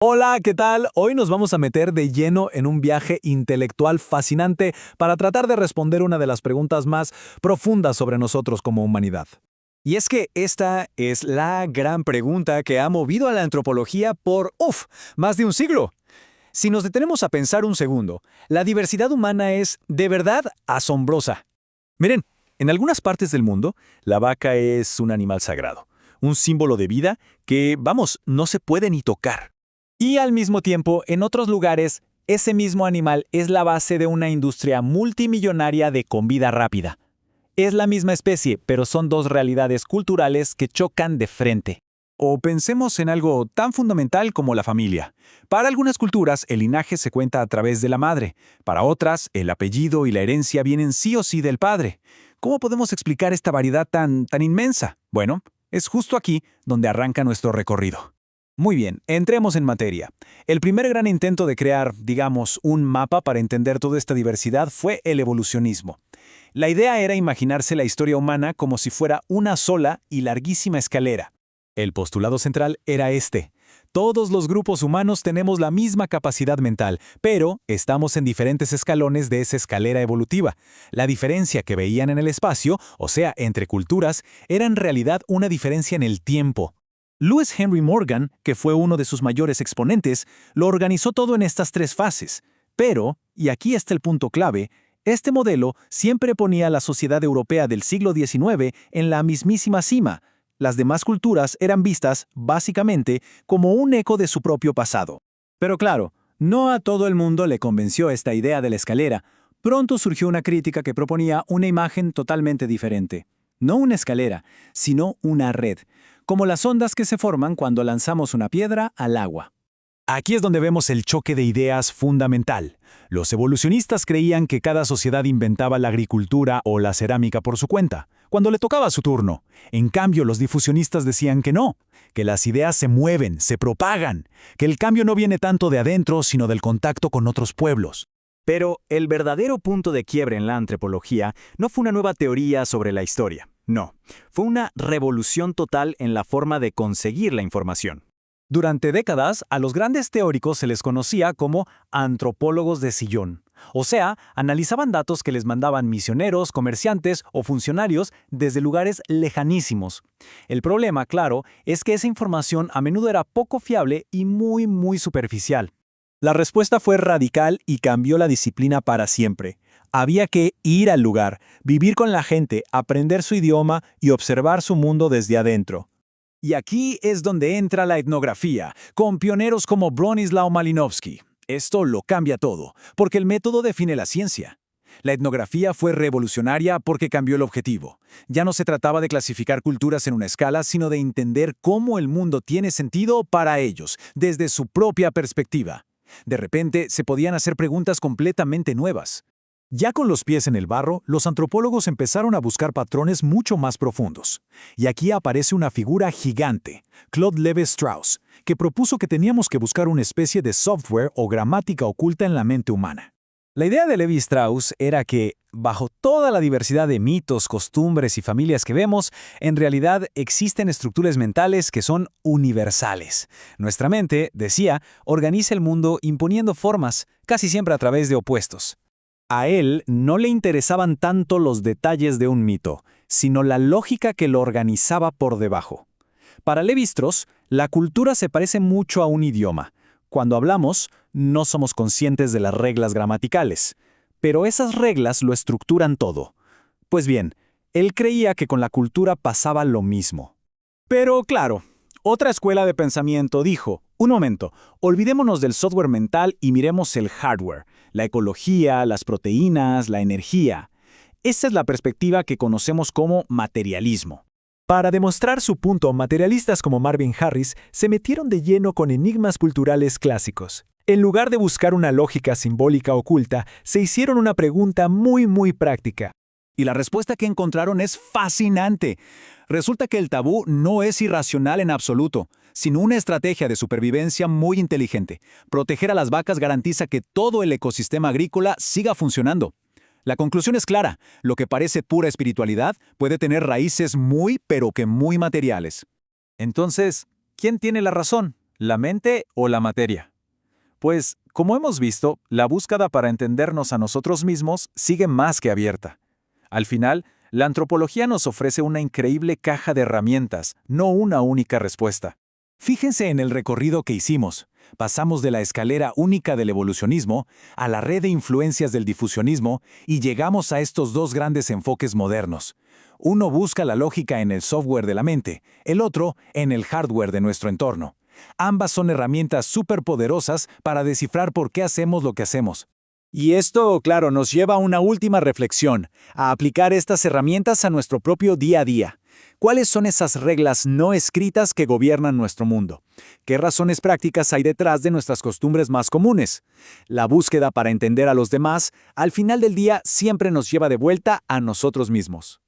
Hola, ¿qué tal? Hoy nos vamos a meter de lleno en un viaje intelectual fascinante para tratar de responder una de las preguntas más profundas sobre nosotros como humanidad. Y es que esta es la gran pregunta que ha movido a la antropología por, más de un siglo. Si nos detenemos a pensar un segundo, la diversidad humana es de verdad asombrosa. Miren, en algunas partes del mundo, la vaca es un animal sagrado, un símbolo de vida que, no se puede ni tocar. Y al mismo tiempo, en otros lugares, ese mismo animal es la base de una industria multimillonaria de comida rápida. Es la misma especie, pero son dos realidades culturales que chocan de frente. O pensemos en algo tan fundamental como la familia. Para algunas culturas, el linaje se cuenta a través de la madre. Para otras, el apellido y la herencia vienen sí o sí del padre. ¿Cómo podemos explicar esta variedad tan inmensa? Bueno, es justo aquí donde arranca nuestro recorrido. Muy bien, entremos en materia. El primer gran intento de crear, un mapa para entender toda esta diversidad fue el evolucionismo. La idea era imaginarse la historia humana como si fuera una sola y larguísima escalera. El postulado central era este. Todos los grupos humanos tenemos la misma capacidad mental, pero estamos en diferentes escalones de esa escalera evolutiva. La diferencia que veían en el espacio, o sea, entre culturas, era en realidad una diferencia en el tiempo. Lewis Henry Morgan, que fue uno de sus mayores exponentes, lo organizó todo en estas tres fases. Pero, y aquí está el punto clave, este modelo siempre ponía a la sociedad europea del siglo XIX en la mismísima cima. Las demás culturas eran vistas, básicamente, como un eco de su propio pasado. Pero claro, no a todo el mundo le convenció esta idea de la escalera. Pronto surgió una crítica que proponía una imagen totalmente diferente. No una escalera, sino una red, como las ondas que se forman cuando lanzamos una piedra al agua. Aquí es donde vemos el choque de ideas fundamental. Los evolucionistas creían que cada sociedad inventaba la agricultura o la cerámica por su cuenta, cuando le tocaba su turno. En cambio, los difusionistas decían que no, que las ideas se mueven, se propagan, que el cambio no viene tanto de adentro, sino del contacto con otros pueblos. Pero el verdadero punto de quiebre en la antropología no fue una nueva teoría sobre la historia. No, fue una revolución total en la forma de conseguir la información. Durante décadas, a los grandes teóricos se les conocía como antropólogos de sillón. O sea, analizaban datos que les mandaban misioneros, comerciantes o funcionarios desde lugares lejanísimos. El problema, claro, es que esa información a menudo era poco fiable y muy superficial. La respuesta fue radical y cambió la disciplina para siempre. Había que ir al lugar, vivir con la gente, aprender su idioma y observar su mundo desde adentro. Y aquí es donde entra la etnografía, con pioneros como Bronislaw Malinowski. Esto lo cambia todo, porque el método define la ciencia. La etnografía fue revolucionaria porque cambió el objetivo. Ya no se trataba de clasificar culturas en una escala, sino de entender cómo el mundo tiene sentido para ellos, desde su propia perspectiva. De repente, se podían hacer preguntas completamente nuevas. Ya con los pies en el barro, los antropólogos empezaron a buscar patrones mucho más profundos. Y aquí aparece una figura gigante, Claude Lévi-Strauss, que propuso que teníamos que buscar una especie de software o gramática oculta en la mente humana. La idea de Lévi-Strauss era que, bajo toda la diversidad de mitos, costumbres y familias que vemos, en realidad existen estructuras mentales que son universales. Nuestra mente, decía, organiza el mundo imponiendo formas, casi siempre a través de opuestos. A él no le interesaban tanto los detalles de un mito, sino la lógica que lo organizaba por debajo. Para Lévi-Strauss, la cultura se parece mucho a un idioma. Cuando hablamos, no somos conscientes de las reglas gramaticales, pero esas reglas lo estructuran todo. Pues bien, él creía que con la cultura pasaba lo mismo. Pero claro, otra escuela de pensamiento dijo, un momento, olvidémonos del software mental y miremos el hardware, la ecología, las proteínas, la energía. Esa es la perspectiva que conocemos como materialismo. Para demostrar su punto, materialistas como Marvin Harris se metieron de lleno con enigmas culturales clásicos. En lugar de buscar una lógica simbólica oculta, se hicieron una pregunta muy práctica. Y la respuesta que encontraron es fascinante. Resulta que el tabú no es irracional en absoluto, sino una estrategia de supervivencia muy inteligente. Proteger a las vacas garantiza que todo el ecosistema agrícola siga funcionando. La conclusión es clara, lo que parece pura espiritualidad puede tener raíces muy, pero que muy materiales. Entonces, ¿quién tiene la razón? ¿La mente o la materia? Pues, como hemos visto, la búsqueda para entendernos a nosotros mismos sigue más que abierta. Al final, la antropología nos ofrece una increíble caja de herramientas, no una única respuesta. Fíjense en el recorrido que hicimos. Pasamos de la escalera única del evolucionismo a la red de influencias del difusionismo y llegamos a estos dos grandes enfoques modernos. Uno busca la lógica en el software de la mente, el otro en el hardware de nuestro entorno. Ambas son herramientas superpoderosas para descifrar por qué hacemos lo que hacemos. Y esto, claro, nos lleva a una última reflexión, a aplicar estas herramientas a nuestro propio día a día. ¿Cuáles son esas reglas no escritas que gobiernan nuestro mundo? ¿Qué razones prácticas hay detrás de nuestras costumbres más comunes? La búsqueda para entender a los demás, al final del día, siempre nos lleva de vuelta a nosotros mismos.